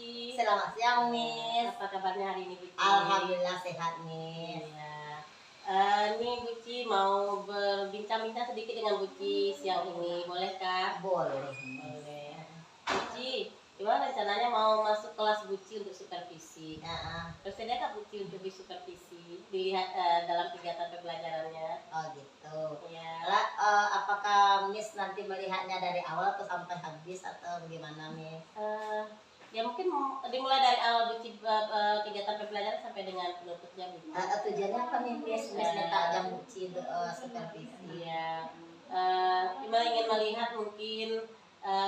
Buci. Selamat siang, Miss. Apa kabarnya hari ini, Buci? Alhamdulillah sehat, Miss. Iya. Ini Buci mau berbincang-bincang sedikit dengan Buci siang ini, bolehkah? Boleh. Boleh. Buci, gimana rencananya mau masuk kelas Buci untuk supervisi? Bersediakah Buci untuk disupervisi dilihat dalam kegiatan pembelajarannya? Oh gitu. Iya. Apakah Miss nanti melihatnya dari awal atau sampai habis atau bagaimana, Miss? Ya mungkin dimulai dari awal Buci kegiatan pembelajaran sampai dengan penutupnya Buci. Tujuannya apa nih, Miss? Miss minta jam Buci untuk supervisi. Iya. Cuma ingin melihat mungkin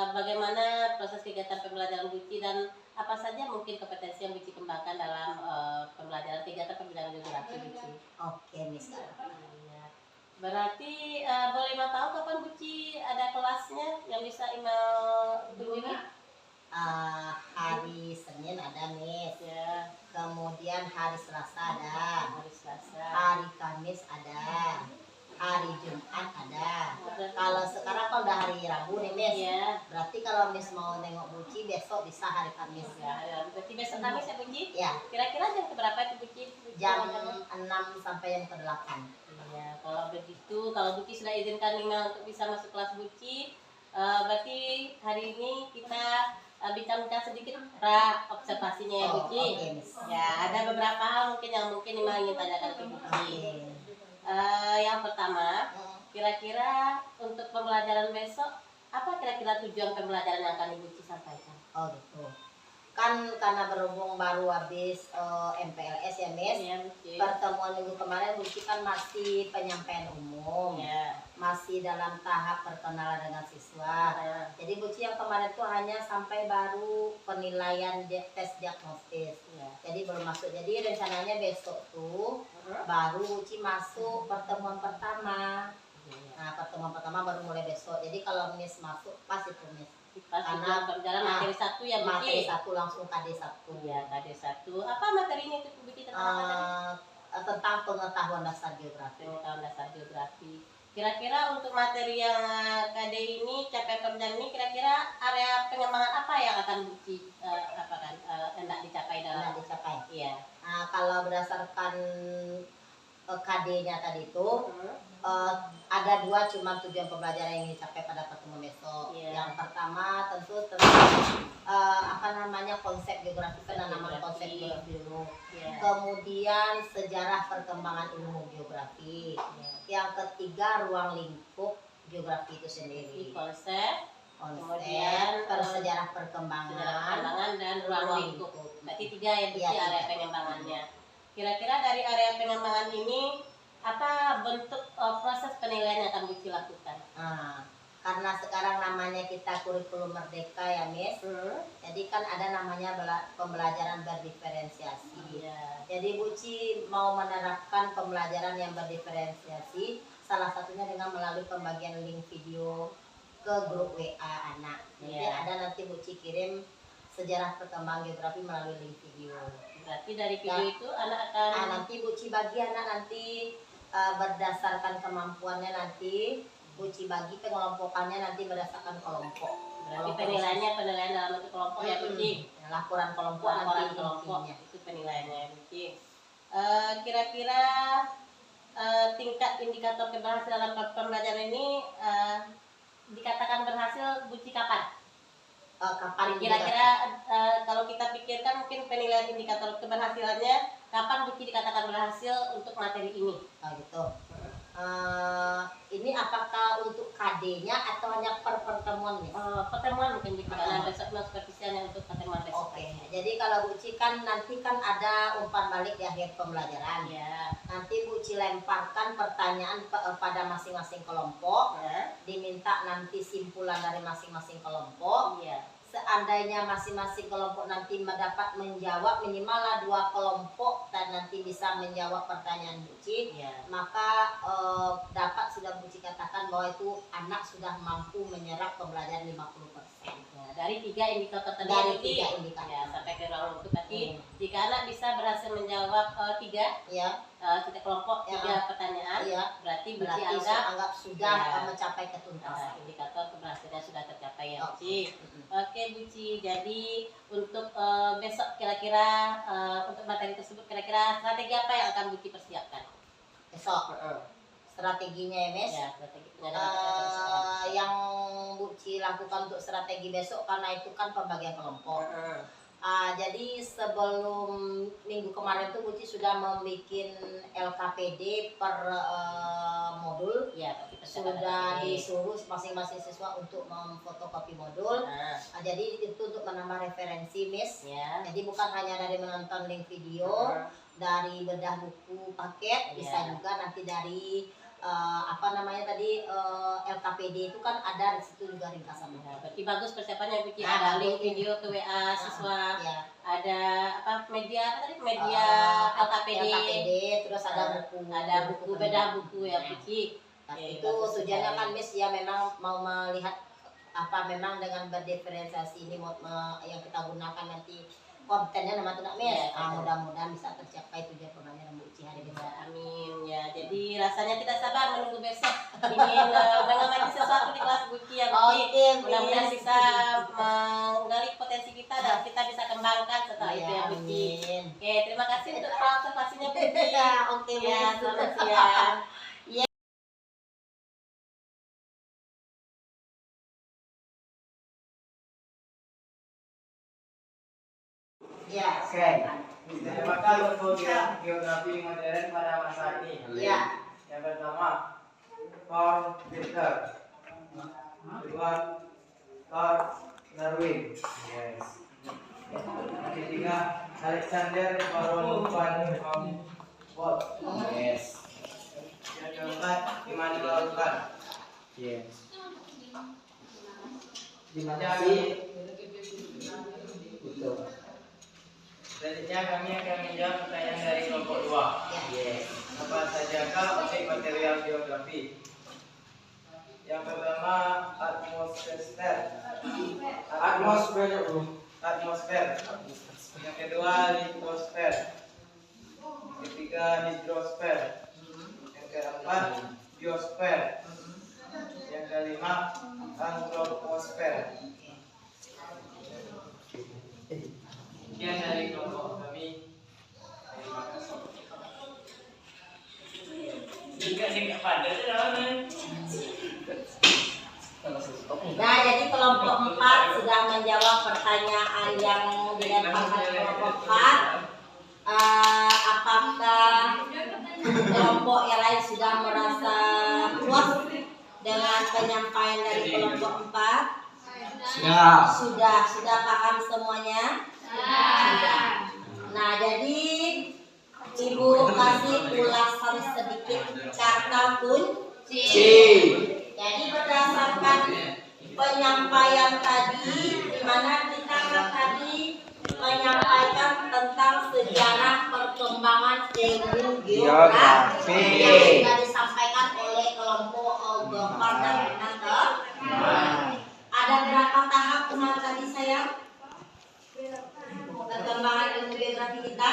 bagaimana proses kegiatan pembelajaran Buci dan apa saja mungkin kompetensi yang Buci kembangkan dalam pembelajaran kegiatan pembelajaran geografi Buci. Oke, Miss. Iya. Berarti boleh mau tahu kapan Buci ada kelasnya yang bisa email kunjungi? Hari Senin ada, Miss. Ya, Kemudian hari Selasa ada. hari Selasa. Hari Kamis ada. Hari Jumat ada. Kalau sekarang kan udah hari Rabu nih, Miss. Iya. Berarti kalau Miss mau nengok Buci besok bisa hari Kamis. Ya, berarti besok Kamis ya Buci? Ya, Kira-kira jam berapa itu Buci? jam 6 sampai jam ke-8. Iya, kalau begitu, kalau Buci sudah izinkan Nina untuk bisa masuk kelas Buci, berarti hari ini kita bincang-bincang sedikit observasinya ya Buci. Oke, Miss. Ya, ada beberapa hal mungkin yang Nina ingin tanyakan ke Buci. Yang pertama, kira-kira untuk pembelajaran besok, apa kira-kira tujuan pembelajaran yang akan Buci sampaikan? Oh gitu. Kan karena berhubung baru habis MPLS ya, Miss. Ya, Buci. Pertemuan minggu kemarin Buci kan masih penyampaian umum. Ya. Masih dalam tahap perkenalan dengan siswa. Ya. Jadi Buci yang kemarin tuh hanya sampai baru penilaian tes diagnostis. Ya. Jadi belum masuk. Jadi rencananya besok tuh baru Buci masuk pertemuan pertama. Nah, pertemuan pertama baru mulai besok. Jadi kalau Miss masuk pas itu, Miss. Karena pembelajaran materi 1 ya Buci. Materi 1 langsung KD 1. Ya, KD 1. Apa materinya itu Buci tentang apa tadi? Tentang pengetahuan dasar geografi. Pengetahuan dasar geografi. Kira-kira untuk materi yang KD ini, capaian pembelajaran ini, kira-kira area pengembangan apa yang akan Buci hendak dicapai dalam? Hendak dicapai. Iya. Nah, kalau berdasarkan KD-nya tadi itu ada dua cuma tujuan pembelajaran yang dicapai pada pertemuan besok. Yang pertama tentu konsep geografi, penanaman konsep geografi dulu. Kemudian sejarah perkembangan ilmu geografi. Yang ketiga ruang lingkup geografi itu sendiri. Konsep, kemudian sejarah perkembangan dan ruang lingkup. Berarti 3 ya Buci area pengembangannya. Kira-kira dari area pengembangan ini apa bentuk proses penilaian yang akan Buci lakukan? Karena sekarang namanya kita kurikulum merdeka ya, Miss. Jadi kan ada namanya pembelajaran berdiferensiasi. Jadi Buci mau menerapkan pembelajaran yang berdiferensiasi, salah satunya dengan melalui pembagian link video ke grup WA anak. Jadi ada nanti Buci kirim sejarah perkembangan geografi melalui link video. Berarti dari video itu anak akan nanti Buci bagi anak nanti berdasarkan kemampuannya, nanti Buci bagi pengelompokannya nanti berdasarkan kelompok. Berarti penilaian dalam bentuk kelompok ya Buci. Laporan kelompok nanti intinya. Itu penilaiannya Buci. Kira-kira tingkat indikator keberhasilan dalam pembelajaran ini dikatakan berhasil Buci kapan? Kapan kira-kira kalau kita pikirkan mungkin penilaian indikator keberhasilannya kapan Buci dikatakan berhasil untuk materi ini? Gitu. Ini apakah untuk KD-nya atau hanya per pertemuan nih? Pertemuan mungkin Buci karena besok supervisinya untuk pertemuan besok. Oke. Jadi kalau Buci kan nanti kan ada umpan balik di akhir pembelajaran. Nanti Buci lemparkan pertanyaan pada masing-masing kelompok. Diminta nanti simpulan dari masing-masing kelompok. Seandainya masing-masing kelompok nanti mendapat menjawab minimal 2 kelompok dan nanti bisa menjawab pertanyaan Buci, maka dapat sudah Buci katakan bahwa itu anak sudah mampu menyerap pembelajaran 50%. Dari 3 indikator tadi. Dari 3 indikator. Sampai ke ruang lingkup tadi. Jika anak bisa berhasil menjawab 3 setiap kelompok 3 pertanyaan, berarti Buci anggap sudah mencapai ketuntasan. Indikator keberhasilan sudah tercapai ya Buci. Oke Buci, jadi untuk besok kira-kira untuk materi tersebut kira-kira strategi apa yang akan Buci persiapkan? Besok strateginya ya Mes, Ya, strategi pengadaan yang Buci lakukan untuk strategi besok karena itu kan pembagian kelompok. Jadi sebelum minggu kemarin tuh Buci sudah membuat LKPD per modul, ya, sudah disuruh masing-masing siswa untuk memfotokopi modul. Jadi itu untuk menambah referensi Miss. Jadi bukan hanya dari menonton link video, dari bedah buku paket, bisa juga nanti dari LKPD itu kan ada di situ juga ringkasannya. Berarti bagus persiapannya Buci. Ada link video ke WA siswa, ada media LKPD, terus ada buku, bedah buku ya Buci. Itu tujuannya kan Miss ya memang mau melihat memang dengan berdiferensiasi ini yang kita gunakan nanti kontennya nama tuh Miss. Mudah-mudahan bisa tercapai tujuan pembelajaran Bu Uci hari ini. Amin ya. Jadi rasanya tidak sabar menunggu besok ingin mengamati sesuatu di kelas Bu Uci ya Buci. Mudah-mudahan bisa menggali potensi kita dan kita bisa kembangkan setelah itu ya Buci. Oke, terima kasih untuk observasinya Buci. Oke, selamat siang. Ya, oke. Maka program geografi modern pada masa ini. Yang pertama, Carl Ritter. Kedua, Carl Darwin. Yes. Yang ketiga, Alexander Baron van Humboldt. Yes. Yang keempat, Immanuel Kant. Yes. Terima kasih. Betul. Selanjutnya kami akan menjawab pertanyaan dari kelompok 2. Apa sajakah objek material geografi? Yang pertama, atmosfer. Yang kedua, litosfer. Ketiga, hidrosfer. Yang keempat, biosfer. Yang kelima, antroposfer. Sekian dari kelompok kami. Terima kasih. Nah, jadi kelompok 4 sudah menjawab pertanyaan yang dilemparkan kelompok 4. Apakah kelompok yang lain sudah merasa puas dengan penyampaian dari kelompok 4? Sudah paham semuanya? Nah, jadi Ibu kasih ulasan sedikit kata kunci. Jadi berdasarkan penyampaian tadi, di mana kita tadi menyampaikan tentang sejarah perkembangan ilmu geografi yang sudah disampaikan oleh kelompok Gopar dan Renata. Ada berapa tahap kemarin tadi sayang? Perkembangan ilmu geografi kita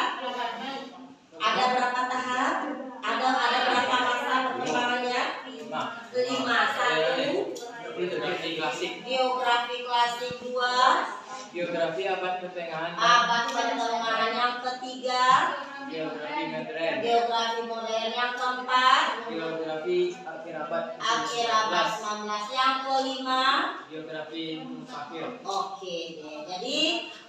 ada berapa tahap? Ada berapa masa perkembangannya? 5. 1 geografi klasik, 2 geografi abad pertengahan. Yang ketiga geografi modern. Yang keempat geografi akhir abad 19. Yang kelima geografi akhir. Oke, jadi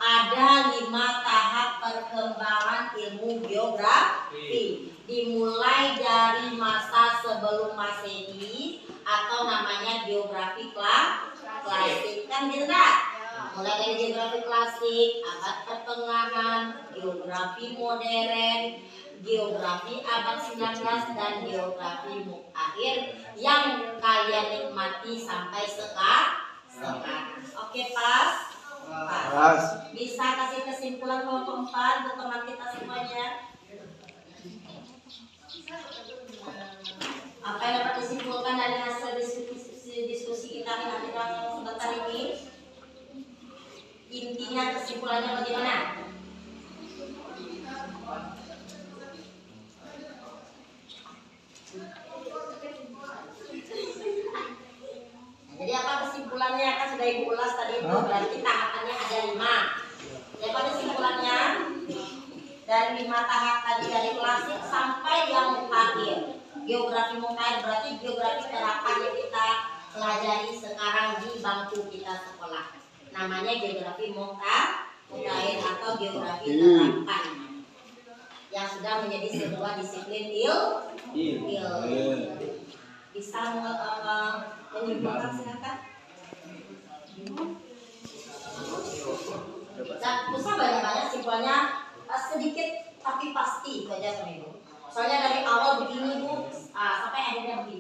ada 5 tahap perkembangan ilmu geografi. Dimulai dari masa sebelum Masehi atau namanya geografi klasik, kan gitu kan? Mulai dari geografi klasik, abad pertengahan, geografi modern, geografi abad 19 dan geografi akhir yang kalian nikmati sampai sekarang. Oke, pas? Bisa kasih kesimpulan kelompok 4 untuk teman kita semuanya? Apa yang dapat disimpulkan dari hasil diskusi kita sebentar ini? Intinya kesimpulannya bagaimana? Jadi apa kesimpulan kesimpulannya kan sudah Ibu ulas tadi itu, berarti tahapannya ada 5. Daripada kesimpulannya dari 5 tahap tadi, dari klasik sampai yang mutakhir. Geografi mutakhir berarti geografi terapan yang kita pelajari sekarang di bangku kita sekolah. Namanya geografi mutakhir atau geografi terapan yang sudah menjadi sebuah disiplin ilmu. Bisa menyimpulkan silakan. Dan usah banyak-banyak, simpelnya sedikit tapi pasti itu aja sama Ibu. Soalnya dari awal begini Bu, sampai akhirnya begini.